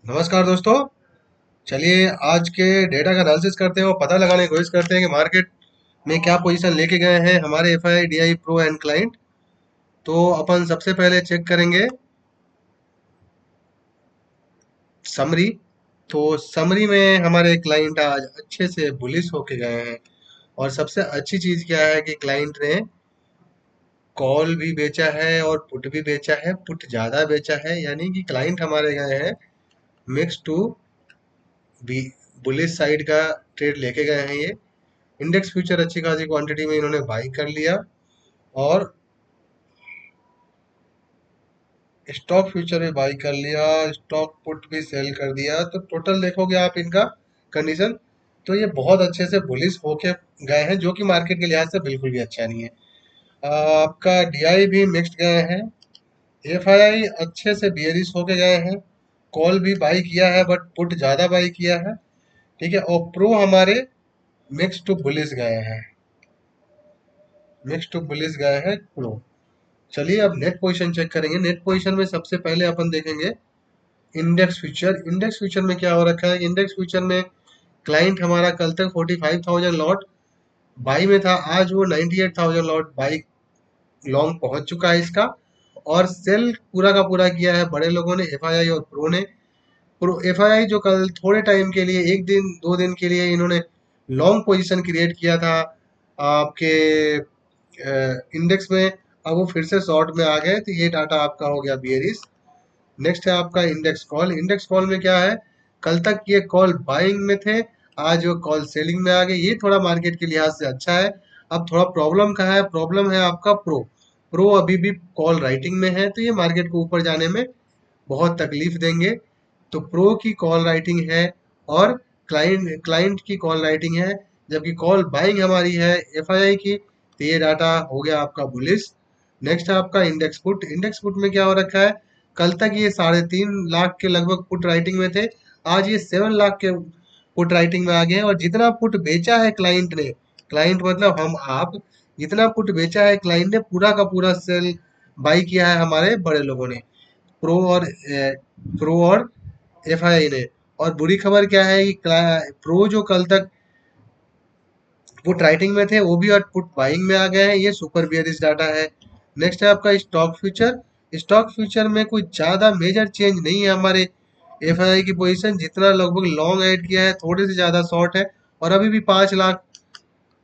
नमस्कार दोस्तों। चलिए आज के डेटा का एनालिसिस करते हैं और पता लगाने की कोशिश करते हैं कि मार्केट में क्या पोजीशन लेके गए हैं हमारे F I D I pro and client. तो अपन सबसे पहले चेक करेंगे समरी। तो समरी में हमारे क्लाइंट आज अच्छे से बुलिश होके गए हैं। और सबसे अच्छी चीज क्या है कि क्लाइंट ने कॉल भी बेचा है और पुट भी बेचा है, पुट ज्यादा बेचा है, यानी कि क्लाइंट हमारे गए हैं mix to be bullish side का ट्रेड लेके गए हैं ये। इंडेक्स फ्यूचर अच्छी खासी क्वांटिटी में इन्होंने बाई कर लिया और स्टॉक फ्यूचर भी बाई कर लिया, स्टॉक पुट भी सेल कर दिया। तो टोटल देखोगे आप इनका कंडीशन, तो ये बहुत अच्छे से बुलिश होके गए हैं, जो कि मार्केट के लिहाज से बिल्कुल भी अच्छा नहीं है। आपका डीआई भी मिक्स्ड गए हैं, एफआईआई अच्छे से बियरिश होके गए हैं, कॉल भी बाई किया है बट पुट ज्यादा बाई किया है। ठीक है, और प्रो हमारे मिक्स टू बुलिश गए हैं, मिक्स टू बुलिश गए हैं प्रो। चलिए अब नेट पोजीशन चेक करेंगे। नेट पोजीशन में सबसे पहले अपन देखेंगे इंडेक्स फ्यूचर। इंडेक्स फ्यूचर में क्या हो रखा है, इंडेक्स फ्यूचर में क्लाइंट हमारा कल तक 45,000 लॉट बाई में था, आज वो 98,000 लॉट बाई लॉन्ग पहुंच चुका है इसका। और सेल पूरा का पूरा किया है बड़े लोगों ने, एफआईआई और प्रो ने। प्रो एफआईआई जो कल थोड़े टाइम के लिए, एक दिन दो दिन के लिए इन्होंने लॉन्ग पोजीशन क्रिएट किया था आपके इंडेक्स में, अब वो फिर से शॉर्ट में आ गए, तो ये डाटा आपका हो गया बियरिश। नेक्स्ट है आपका इंडेक्स कॉल। इंडेक्स कॉल में क्या है, कल तक ये कॉल बाइंग में थे, आज वो कॉल सेलिंग में आ गए, ये थोड़ा मार्केट के लिहाज से अच्छा है। अब थोड़ा प्रॉब्लम का है, प्रॉब्लम है आपका प्रो। प्रो अभी भी कॉल राइटिंग में है, तो ये मार्केट को ऊपर जाने में बहुत तकलीफ देंगे। तो प्रो की कॉल राइटिंग है और क्लाइंट क्लाइंट की कॉल राइटिंग है, जबकि कॉल बाइंग हमारी है एफआईआई की। तो ये डाटा हो गया आपका बुलिश। नेक्स्ट है आपका इंडेक्स पुट। इंडेक्स पुट में क्या हो रखा है, कल तक ये 3.5 लाख के लगभग पुट राइटिंग में थे, आज ये 7 लाख के पुट राइटिंग में आ गए हैं। और जितना पुट बेचा है क्लाइंट ने, क्लाइंट मतलब हम आप, जितना पुट बेचा है क्लाइंट ने पूरा का पूरा सेल बाई किया है हमारे बड़े लोगों ने, प्रो और एफआईआई ने। और बुरी खबर क्या है कि प्रो जो कल तक पुट राइटिंग में थे वो भी और पुट बाइंग में आ गए हैं, ये सुपर बियरिश डाटा है। नेक्स्ट है आपका स्टॉक फ्यूचर। स्टॉक फ्यूचर में कोई ज्यादा मेजर चेंज नहीं है हमारे एफआईआई की पोजीशन, जितना लगभग लॉन्ग ऐड किया है थोड़े से ज्यादा शॉर्ट है। और अभी भी 5 lakh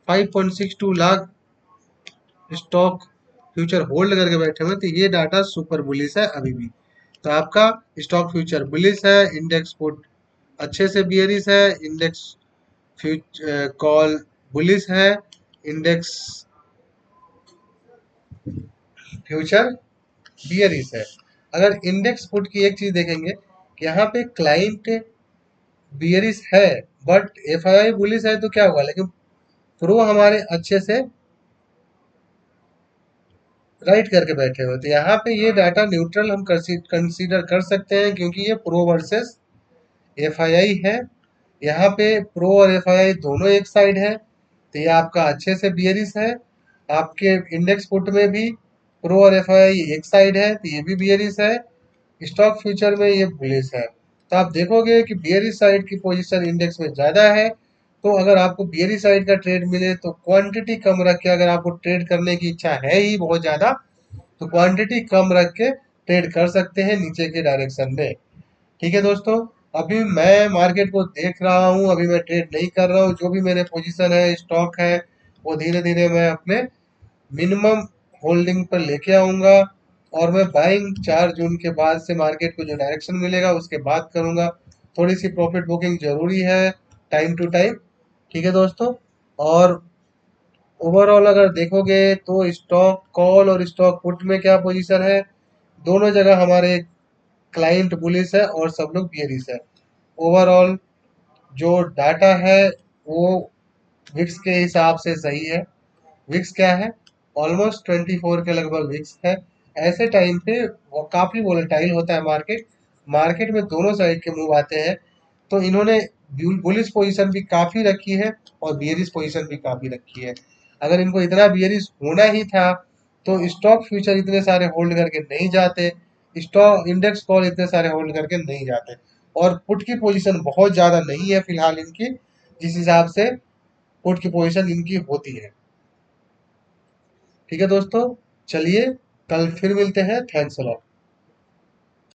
5.62 lakh stock future hold करके बैठे हुए हैं, तो ये डाटा सुपर बुलिश है अभी भी। तो आपका स्टॉक फ्यूचर बुलिश है, इंडेक्स पुट अच्छे से बियरिश है, इंडेक्स कॉल बुलिश है, इंडेक्स फ्यूचर बियरिश है। अगर इंडेक्स पुट की एक चीज देखेंगे कि यहाँ पे क्लाइंट बियरिश है बट एफआईआई बुलिश है, तो क्या हुआ, लेकिन प्रो हमारे अच्छे से राइट करके बैठे हुए, तो यहाँ पे ये डाटा न्यूट्रल हम कंसीडर कर सकते हैं, क्योंकि ये प्रो वर्सेस एफआईआई है। यहाँ पे प्रो और एफआईआई दोनों एक साइड है, तो ये आपका अच्छे से बियरिश है। आपके इंडेक्स पुट में भी प्रो और एफआईआई एक साइड है, तो ये भी बियरिश है। स्टॉक फ्यूचर में ये बुलिश है। तो आप देखोगे कि बियरिश साइड की पोजीशन इंडेक्स में ज़्यादा है। तो अगर आपको बियरिश साइड का ट्रेड मिले तो क्वांटिटी कम रख के, अगर आपको ट्रेड करने की इच्छा है ही बहुत ज़्यादा, तो क्वांटिटी कम रख के ट्रेड कर सकते हैं नीचे के डायरेक्शन में। ठीक है दोस्तों, अभी मैं मार्केट को देख रहा हूँ, अभी मैं ट्रेड नहीं कर रहा हूँ। जो भी मेरे पोजीशन है, स्टॉक है, वो धीरे धीरे मैं अपने मिनिमम होल्डिंग पर लेके आऊंगा। और मैं बाइंग 4 जून के बाद से मार्केट को जो डायरेक्शन मिलेगा उसके बाद करूंगा। थोड़ी सी प्रॉफिट बुकिंग जरूरी है टाइम टू टाइम। ठीक है दोस्तों, और ओवरऑल अगर देखोगे तो स्टॉक कॉल और स्टॉक पुट में क्या पोजीशन है, दोनों जगह हमारे क्लाइंट बुलिश है और सब लोग बियरिश है। ओवरऑल जो डाटा है वो विक्स के हिसाब से सही है। विक्स क्या है, ऑलमोस्ट 24 के लगभग विक्स है। ऐसे टाइम पे वो काफी वोलेटाइल होता है मार्केट, मार्केट में दोनों साइड के मूव आते हैं। तो इन्होंने बुलिश पोजीशन भी काफी रखी है और बियरिश पोजीशन भी काफी रखी है। अगर इनको इतना बियरिश होना ही था तो स्टॉक फ्यूचर इतने सारे होल्ड करके नहीं जाते, स्टॉक इंडेक्स कॉल इतने सारे होल्ड करके नहीं जाते। और पुट की पोजीशन बहुत ज़्यादा नहीं है फिलहाल इनकी, जिस हिसाब से पुट की पोजीशन इनकी होती है। ठीक है दोस्तों, चलिए कल फिर मिलते हैं। Thanks a lot.